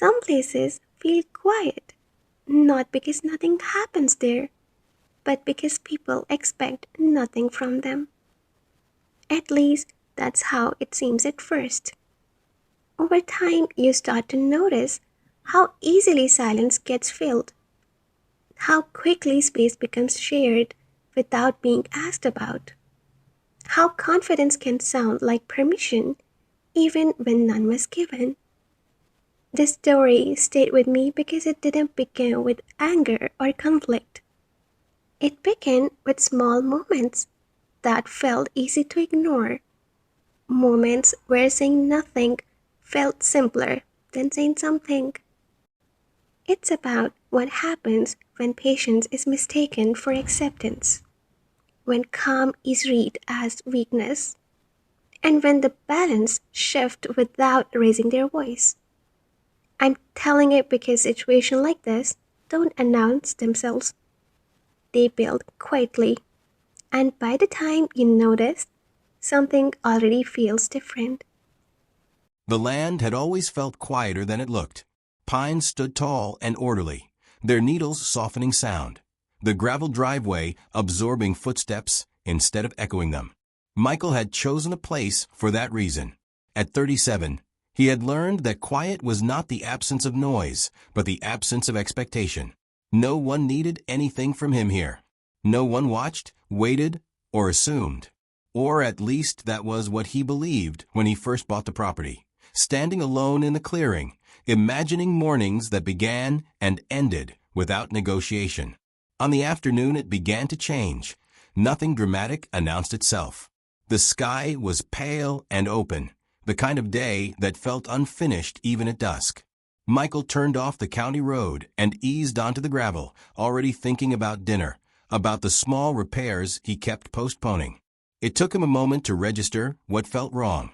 Some places feel quiet, not because nothing happens there, but because people expect nothing from them. At least that's how it seems at first. Over time, you start to notice how easily silence gets filled, how quickly space becomes shared without being asked about, how confidence can sound like permission even when none was given. This story stayed with me because it didn't begin with anger or conflict. It began with small moments that felt easy to ignore, moments where saying nothing felt simpler than saying something. It's about what happens when patience is mistaken for acceptance, when calm is read as weakness, and when the balance shifts without raising their voice. I'm telling it because situations like this don't announce themselves. They build quietly, and by the time you notice, something already feels different. The land had always felt quieter than it looked. Pines stood tall and orderly, their needles softening sound, the gravel driveway absorbing footsteps instead of echoing them. Michael had chosen a place for that reason. At 37, he had learned that quiet was not the absence of noise, but the absence of expectation. No one needed anything from him here. No one watched, waited, or assumed. Or at least that was what he believed when he first bought the property. Standing alone in the clearing, imagining mornings that began and ended without negotiation. On the afternoon it began to change. Nothing dramatic announced itself. The sky was pale and open, the kind of day that felt unfinished even at dusk. Michael turned off the county road and eased onto the gravel, already thinking about dinner, about the small repairs he kept postponing. It took him a moment to register what felt wrong.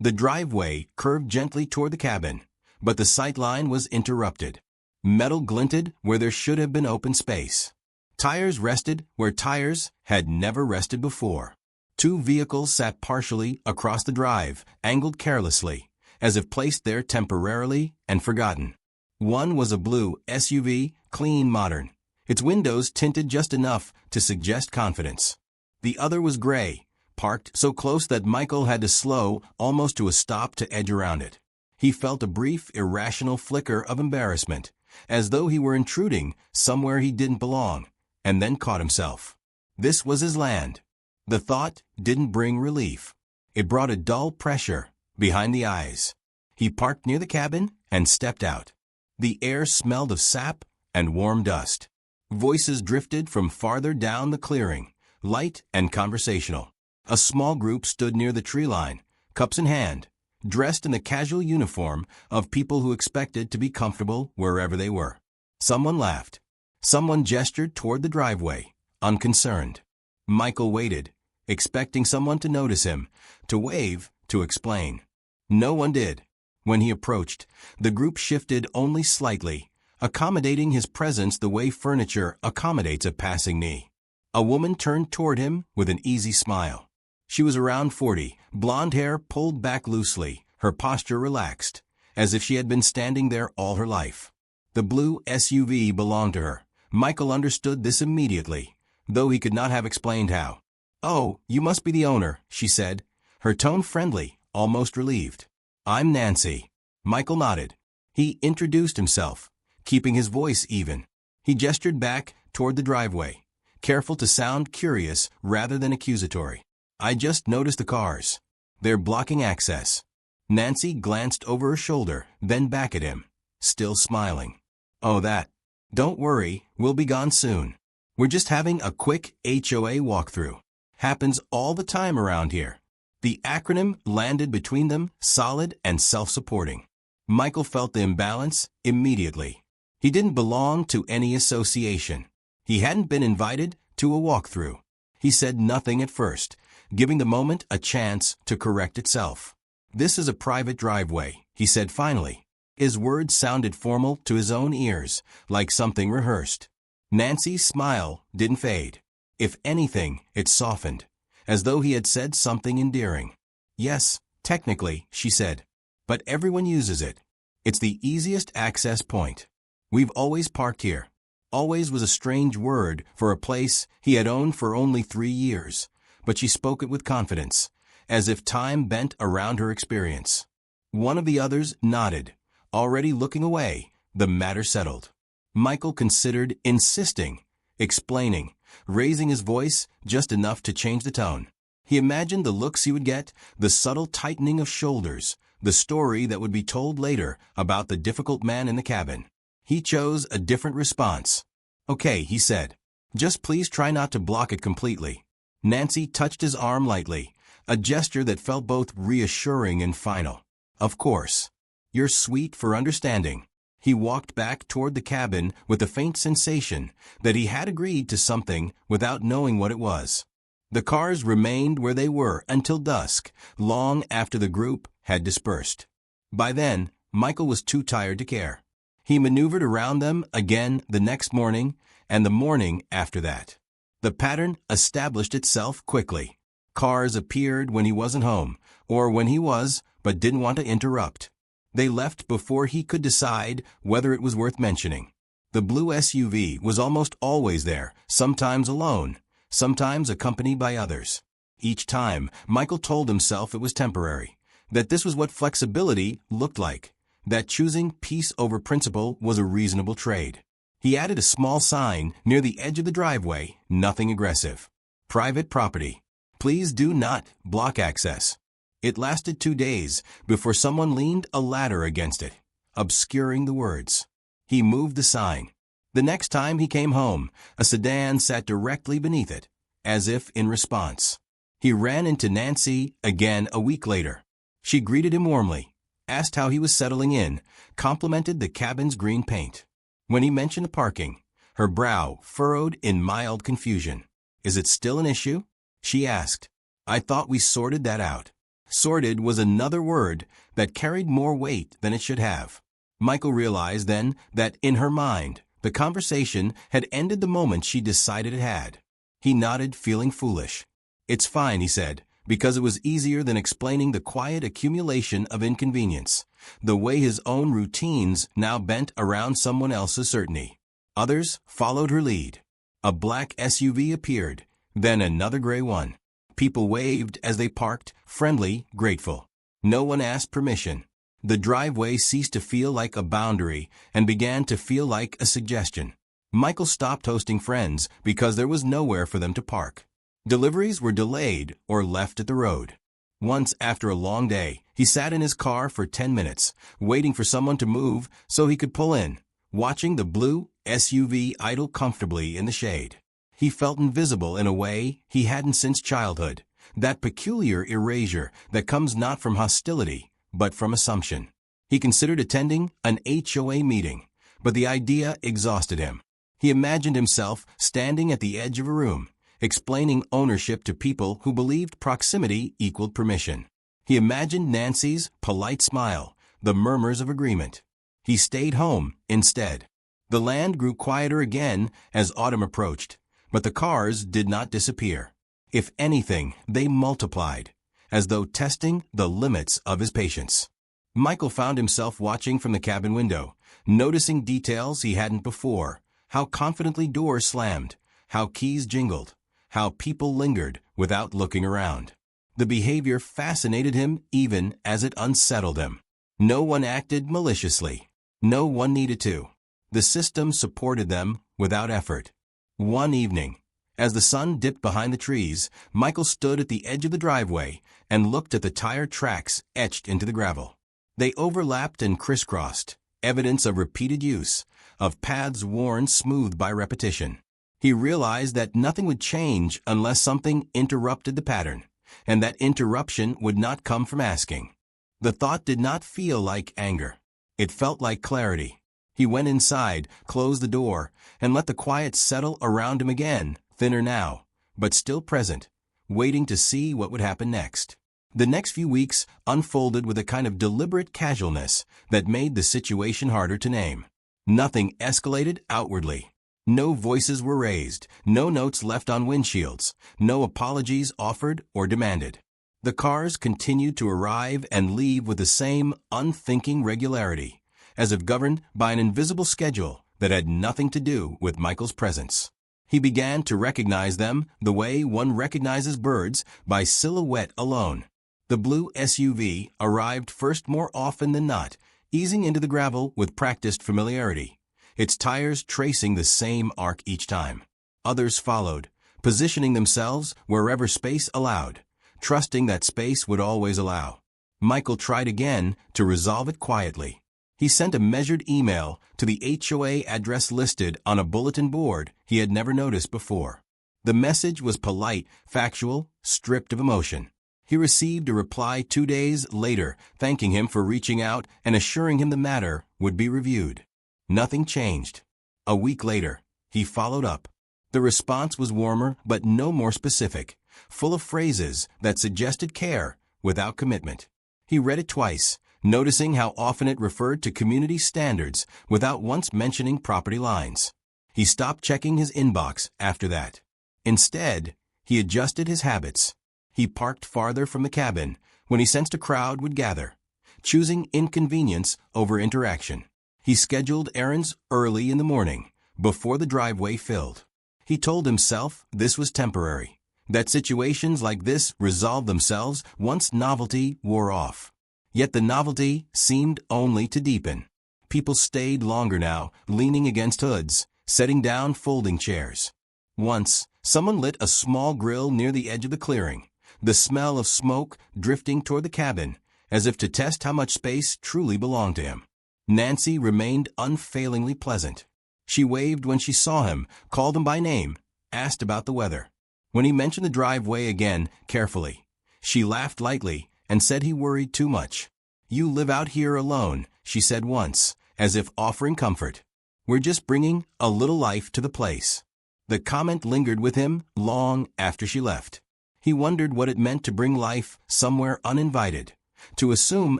The driveway curved gently toward the cabin, but the sight line was interrupted. Metal glinted where there should have been open space. Tires rested where tires had never rested before. Two vehicles sat partially across the drive, angled carelessly, as if placed there temporarily and forgotten. One was a blue SUV, clean, modern, its windows tinted just enough to suggest confidence. The other was gray, parked so close that Michael had to slow almost to a stop to edge around it. He felt a brief, irrational flicker of embarrassment, as though he were intruding somewhere he didn't belong, and then caught himself. This was his land. The thought didn't bring relief. It brought a dull pressure behind the eyes. He parked near the cabin and stepped out. The air smelled of sap and warm dust. Voices drifted from farther down the clearing, light and conversational. A small group stood near the tree line, cups in hand, dressed in the casual uniform of people who expected to be comfortable wherever they were. Someone laughed. Someone gestured toward the driveway, unconcerned. Michael waited, expecting someone to notice him, to wave, to explain. No one did. When he approached, the group shifted only slightly, accommodating his presence the way furniture accommodates a passing knee. A woman turned toward him with an easy smile. She was around 40, blonde hair pulled back loosely, her posture relaxed, as if she had been standing there all her life. The blue SUV belonged to her. Michael understood this immediately, though he could not have explained how. "Oh, you must be the owner," she said, her tone friendly, almost relieved. "I'm Nancy." Michael nodded. He introduced himself, keeping his voice even. He gestured back toward the driveway, careful to sound curious rather than accusatory. "I just noticed the cars. They're blocking access." Nancy glanced over her shoulder, then back at him, still smiling. "Oh, that. Don't worry, we'll be gone soon. We're just having a quick HOA walkthrough. Happens all the time around here." The acronym landed between them, solid and self-supporting. Michael felt the imbalance immediately. He didn't belong to any association. He hadn't been invited to a walkthrough. He said nothing at first, giving the moment a chance to correct itself. "This is a private driveway," he said finally. His words sounded formal to his own ears, like something rehearsed. Nancy's smile didn't fade. If anything, it softened, as though he had said something endearing. "Yes, technically," she said. "But everyone uses it. It's the easiest access point. We've always parked here. Always was a strange word for a place he had owned for only 3 years, but she spoke it with confidence, as if time bent around her experience. One of the others nodded, already looking away, the matter settled. Michael considered insisting, explaining, raising his voice just enough to change the tone. He imagined the looks he would get, the subtle tightening of shoulders, the story that would be told later about the difficult man in the cabin. He chose a different response. "Okay," he said. "Just please try not to block it completely." Nancy touched his arm lightly, a gesture that felt both reassuring and final. "Of course. You're sweet for understanding." He walked back toward the cabin with a faint sensation that he had agreed to something without knowing what it was. The cars remained where they were until dusk, long after the group had dispersed. By then, Michael was too tired to care. He maneuvered around them again the next morning and the morning after that. The pattern established itself quickly. Cars appeared when he wasn't home, or when he was, but didn't want to interrupt. They left before he could decide whether it was worth mentioning. The blue SUV was almost always there, sometimes alone, sometimes accompanied by others. Each time, Michael told himself it was temporary, that this was what flexibility looked like, that choosing peace over principle was a reasonable trade. He added a small sign near the edge of the driveway, nothing aggressive. "Private property. Please do not block access." It lasted 2 days before someone leaned a ladder against it, obscuring the words. He moved the sign. The next time he came home, a sedan sat directly beneath it, as if in response. He ran into Nancy again a week later. She greeted him warmly, asked how he was settling in, complimented the cabin's green paint. When he mentioned the parking, her brow furrowed in mild confusion. "Is it still an issue?" she asked. "I thought we sorted that out." Sorted was another word that carried more weight than it should have. Michael realized then that in her mind, the conversation had ended the moment she decided it had. He nodded, feeling foolish. "It's fine," he said, because it was easier than explaining the quiet accumulation of inconvenience, the way his own routines now bent around someone else's certainty. Others followed her lead. A black SUV appeared, then another gray one. People waved as they parked, friendly, grateful. No one asked permission. The driveway ceased to feel like a boundary and began to feel like a suggestion. Michael stopped hosting friends because there was nowhere for them to park. Deliveries were delayed or left at the road. Once, after a long day, he sat in his car for 10 minutes, waiting for someone to move so he could pull in, watching the blue SUV idle comfortably in the shade. He felt invisible in a way he hadn't since childhood, that peculiar erasure that comes not from hostility, but from assumption. He considered attending an HOA meeting, but the idea exhausted him. He imagined himself standing at the edge of a room, explaining ownership to people who believed proximity equaled permission. He imagined Nancy's polite smile, the murmurs of agreement. He stayed home instead. The land grew quieter again as autumn approached, but the cars did not disappear. If anything, they multiplied, as though testing the limits of his patience. Michael found himself watching from the cabin window, noticing details he hadn't before, how confidently doors slammed, how keys jingled, how people lingered without looking around. The behavior fascinated him even as it unsettled him. No one acted maliciously. No one needed to. The system supported them without effort. One evening, as the sun dipped behind the trees, Michael stood at the edge of the driveway and looked at the tire tracks etched into the gravel. They overlapped and crisscrossed, evidence of repeated use, of paths worn smooth by repetition. He realized that nothing would change unless something interrupted the pattern, and that interruption would not come from asking. The thought did not feel like anger. It felt like clarity. He went inside, closed the door, and let the quiet settle around him again, thinner now, but still present, waiting to see what would happen next. The next few weeks unfolded with a kind of deliberate casualness that made the situation harder to name. Nothing escalated outwardly. No voices were raised, no notes left on windshields, no apologies offered or demanded. The cars continued to arrive and leave with the same unthinking regularity, as if governed by an invisible schedule that had nothing to do with Michael's presence. He began to recognize them the way one recognizes birds, by silhouette alone. The blue SUV arrived first more often than not, easing into the gravel with practiced familiarity, its tires tracing the same arc each time. Others followed, positioning themselves wherever space allowed, trusting that space would always allow. Michael tried again to resolve it quietly. He sent a measured email to the HOA address listed on a bulletin board he had never noticed before. The message was polite, factual, stripped of emotion. He received a reply 2 days later, thanking him for reaching out and assuring him the matter would be reviewed. Nothing changed. A week later, he followed up. The response was warmer but no more specific, full of phrases that suggested care without commitment. He read it twice, noticing how often it referred to community standards without once mentioning property lines. He stopped checking his inbox after that. Instead, he adjusted his habits. He parked farther from the cabin when he sensed a crowd would gather, choosing inconvenience over interaction. He scheduled errands early in the morning, before the driveway filled. He told himself this was temporary, that situations like this resolved themselves once novelty wore off. Yet the novelty seemed only to deepen. People stayed longer now, leaning against hoods, setting down folding chairs. Once, someone lit a small grill near the edge of the clearing, the smell of smoke drifting toward the cabin, as if to test how much space truly belonged to him. Nancy remained unfailingly pleasant. She waved when she saw him, called him by name, asked about the weather. When he mentioned the driveway again, carefully, she laughed lightly and said he worried too much. "You live out here alone," she said once, as if offering comfort. "We're just bringing a little life to the place." The comment lingered with him long after she left. He wondered what it meant to bring life somewhere uninvited, to assume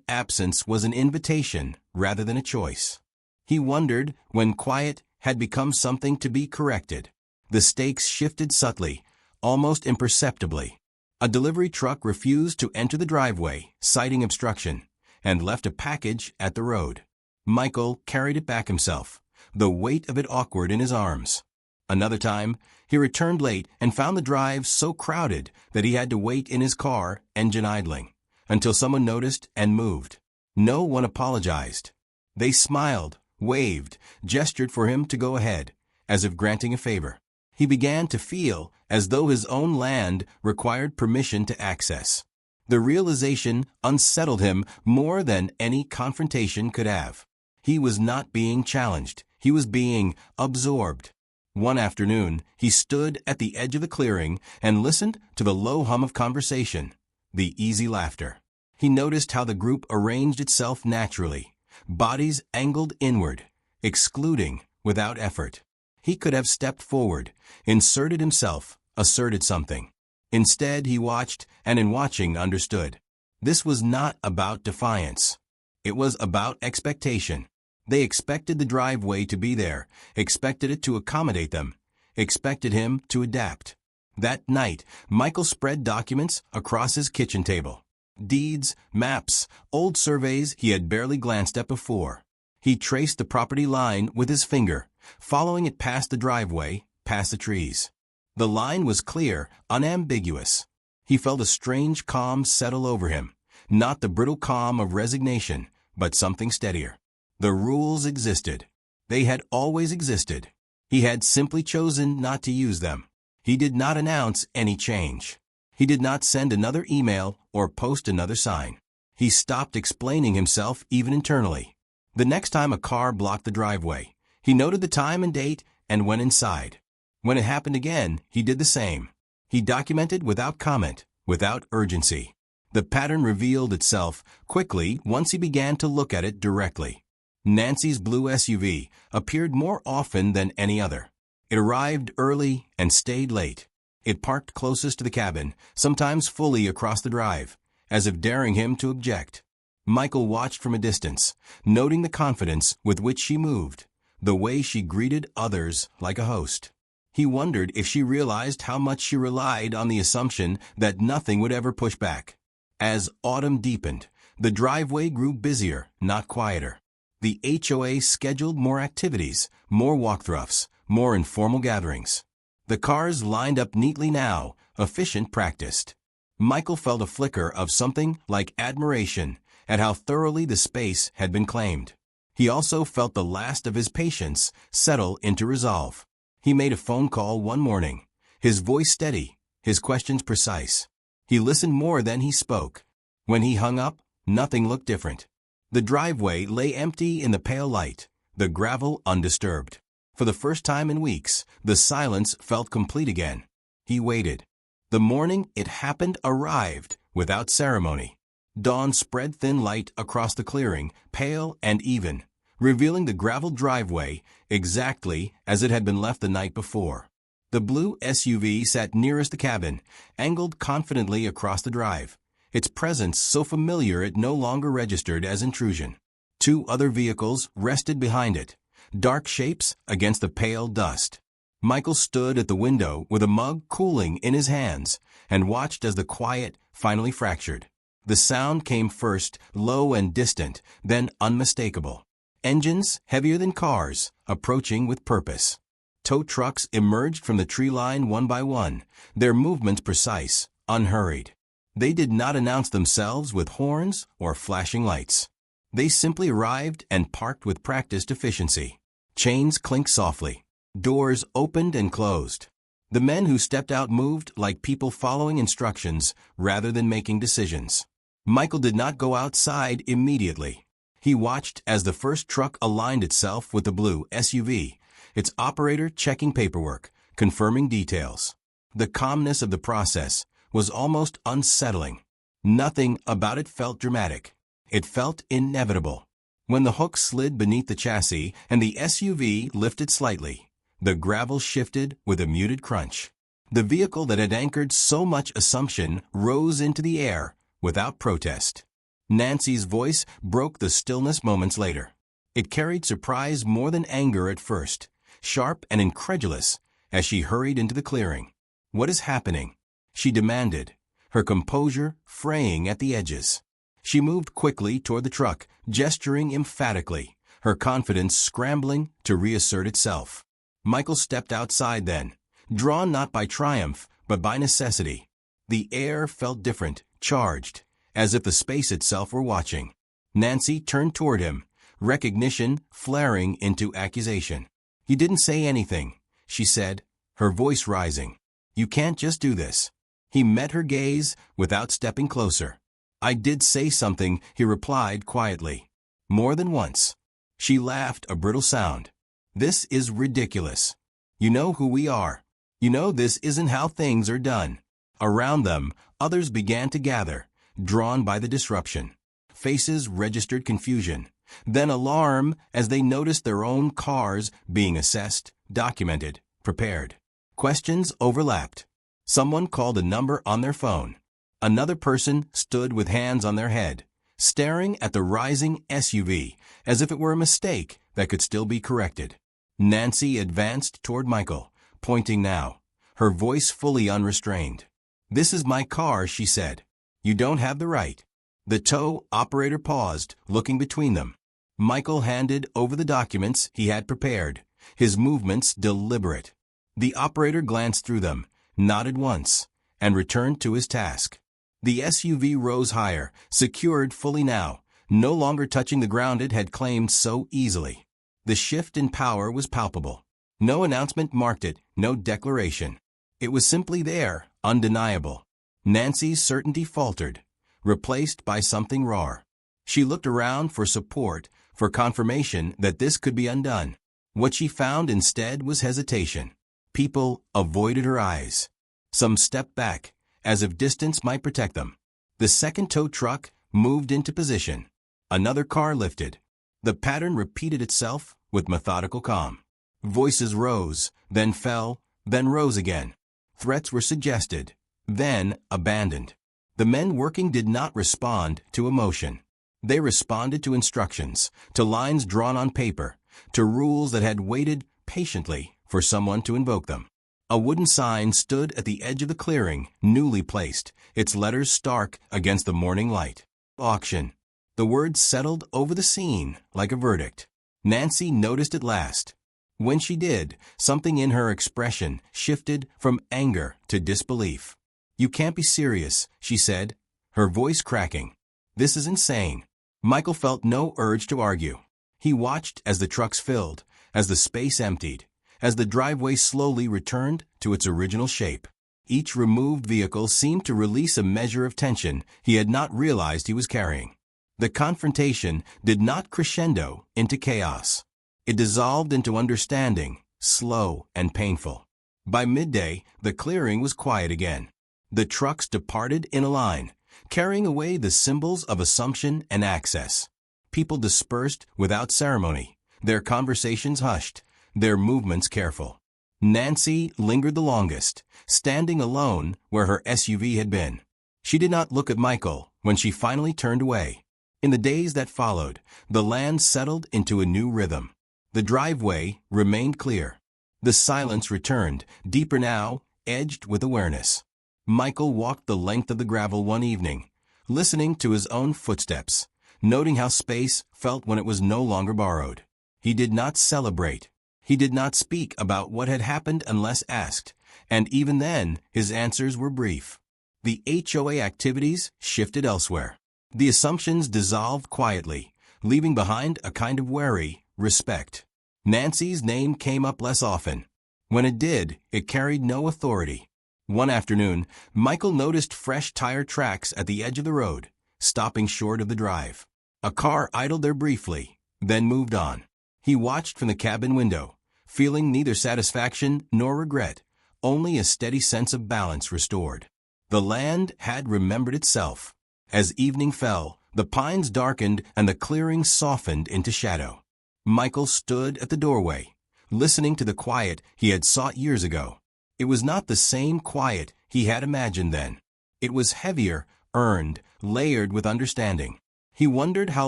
absence was an invitation rather than a choice. He wondered when quiet had become something to be corrected. The stakes shifted subtly, almost imperceptibly. A delivery truck refused to enter the driveway, citing obstruction, and left a package at the road. Michael carried it back himself, the weight of it awkward in his arms. Another time, he returned late and found the drive so crowded that he had to wait in his car, engine idling, until someone noticed and moved. No one apologized. They smiled, waved, gestured for him to go ahead, as if granting a favor. He began to feel as though his own land required permission to access. The realization unsettled him more than any confrontation could have. He was not being challenged. He was being absorbed. One afternoon, he stood at the edge of the clearing and listened to the low hum of conversation, the easy laughter. He noticed how the group arranged itself naturally, bodies angled inward, excluding without effort. He could have stepped forward, inserted himself, asserted something. Instead, he watched, and in watching understood. This was not about defiance. It was about expectation. They expected the driveway to be there, expected it to accommodate them, expected him to adapt. That night, Michael spread documents across his kitchen table. Deeds, maps, old surveys he had barely glanced at before. He traced the property line with his finger, following it past the driveway, past the trees. The line was clear, unambiguous. He felt a strange calm settle over him, not the brittle calm of resignation, but something steadier. The rules existed. They had always existed. He had simply chosen not to use them. He did not announce any change. He did not send another email or post another sign. He stopped explaining himself even internally. The next time a car blocked the driveway, he noted the time and date and went inside. When it happened again, he did the same. He documented without comment, without urgency. The pattern revealed itself quickly once he began to look at it directly. Nancy's blue SUV appeared more often than any other. It arrived early and stayed late. It parked closest to the cabin, sometimes fully across the drive, as if daring him to object. Michael watched from a distance, noting the confidence with which she moved, the way she greeted others like a host. He wondered if she realized how much she relied on the assumption that nothing would ever push back. As autumn deepened, the driveway grew busier, not quieter. The HOA scheduled more activities, more walkthroughs, more informal gatherings. The cars lined up neatly now, efficient practiced. Michael felt a flicker of something like admiration at how thoroughly the space had been claimed. He also felt the last of his patience settle into resolve. He made a phone call one morning, his voice steady, his questions precise. He listened more than he spoke. When he hung up, nothing looked different. The driveway lay empty in the pale light, the gravel undisturbed. For the first time in weeks, the silence felt complete again. He waited. The morning it happened arrived, without ceremony. Dawn spread thin light across the clearing, pale and even, revealing the gravel driveway exactly as it had been left the night before. The blue SUV sat nearest the cabin, angled confidently across the drive, its presence so familiar it no longer registered as intrusion. Two other vehicles rested behind it, dark shapes against the pale dust. Michael stood at the window with a mug cooling in his hands and watched as the quiet finally fractured. The sound came first, low and distant, then unmistakable. Engines, heavier than cars, approaching with purpose. Tow trucks emerged from the tree line one by one, their movements precise, unhurried. They did not announce themselves with horns or flashing lights. They simply arrived and parked with practiced efficiency. Chains clinked softly. Doors opened and closed. The men who stepped out moved like people following instructions rather than making decisions. Michael did not go outside immediately. He watched as the first truck aligned itself with the blue SUV, its operator checking paperwork, confirming details. The calmness of the process was almost unsettling. Nothing about it felt dramatic. It felt inevitable. When the hook slid beneath the chassis and the SUV lifted slightly, the gravel shifted with a muted crunch. The vehicle that had anchored so much assumption rose into the air without protest. Nancy's voice broke the stillness moments later. It carried surprise more than anger at first, sharp and incredulous as she hurried into the clearing. "What is happening?" she demanded, her composure fraying at the edges. She moved quickly toward the truck, gesturing emphatically, her confidence scrambling to reassert itself. Michael stepped outside then, drawn not by triumph, but by necessity. The air felt different, charged, as if the space itself were watching. Nancy turned toward him, recognition flaring into accusation. "You didn't say anything," she said, her voice rising. "You can't just do this." He met her gaze without stepping closer. "I did say something," he replied quietly. "More than once." She laughed a brittle sound. "This is ridiculous. You know who we are. You know this isn't how things are done." Around them, others began to gather, drawn by the disruption. Faces registered confusion, then alarm as they noticed their own cars being assessed, documented, prepared. Questions overlapped. Someone called a number on their phone. Another person stood with hands on their head, staring at the rising SUV as if it were a mistake that could still be corrected. Nancy advanced toward Michael, pointing now, her voice fully unrestrained. "This is my car," she said. "You don't have the right." The tow operator paused, looking between them. Michael handed over the documents he had prepared, his movements deliberate. The operator glanced through them, nodded once, and returned to his task. The SUV rose higher, secured fully now, no longer touching the ground it had claimed so easily. The shift in power was palpable. No announcement marked it, no declaration. It was simply there, undeniable. Nancy's certainty faltered, replaced by something raw. She looked around for support, for confirmation that this could be undone. What she found instead was hesitation. People avoided her eyes. Some stepped back, as if distance might protect them. The second tow truck moved into position. Another car lifted. The pattern repeated itself with methodical calm. Voices rose, then fell, then rose again. Threats were suggested, then abandoned. The men working did not respond to emotion. They responded to instructions, to lines drawn on paper, to rules that had waited patiently for someone to invoke them. A wooden sign stood at the edge of the clearing, newly placed, its letters stark against the morning light. "Auction." The words settled over the scene like a verdict. Nancy noticed at last. When she did, something in her expression shifted from anger to disbelief. "You can't be serious," she said, her voice cracking. "This is insane." Michael felt no urge to argue. He watched as the trucks filled, as the space emptied, as the driveway slowly returned to its original shape. Each removed vehicle seemed to release a measure of tension he had not realized he was carrying. The confrontation did not crescendo into chaos. It dissolved into understanding, slow and painful. By midday, the clearing was quiet again. The trucks departed in a line, carrying away the symbols of assumption and access. People dispersed without ceremony, their conversations hushed, their movements careful. Nancy lingered the longest, standing alone where her SUV had been. She did not look at Michael when she finally turned away. In the days that followed, the land settled into a new rhythm. The driveway remained clear. The silence returned, deeper now, edged with awareness. Michael walked the length of the gravel one evening, listening to his own footsteps, noting how space felt when it was no longer borrowed. He did not celebrate. He did not speak about what had happened unless asked, and even then, his answers were brief. The HOA activities shifted elsewhere. The assumptions dissolved quietly, leaving behind a kind of wary respect. Nancy's name came up less often. When it did, it carried no authority. One afternoon, Michael noticed fresh tire tracks at the edge of the road, stopping short of the drive. A car idled there briefly, then moved on. He watched from the cabin window, feeling neither satisfaction nor regret, only a steady sense of balance restored. The land had remembered itself. As evening fell, the pines darkened and the clearing softened into shadow. Michael stood at the doorway, listening to the quiet he had sought years ago. It was not the same quiet he had imagined then. It was heavier, earned, layered with understanding. He wondered how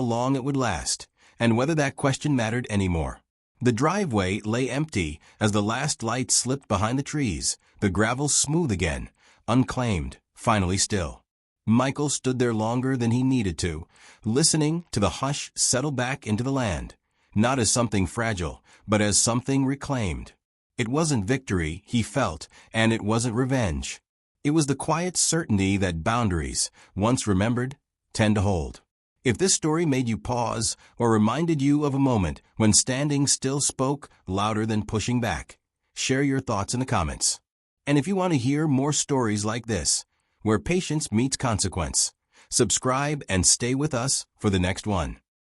long it would last, and whether that question mattered anymore. The driveway lay empty as the last light slipped behind the trees, the gravel smooth again, unclaimed, finally still. Michael stood there longer than he needed to, listening to the hush settle back into the land, not as something fragile, but as something reclaimed. It wasn't victory, he felt, and it wasn't revenge. It was the quiet certainty that boundaries, once remembered, tend to hold. If this story made you pause or reminded you of a moment when standing still spoke louder than pushing back, share your thoughts in the comments. And if you want to hear more stories like this, where patience meets consequence, subscribe and stay with us for the next one.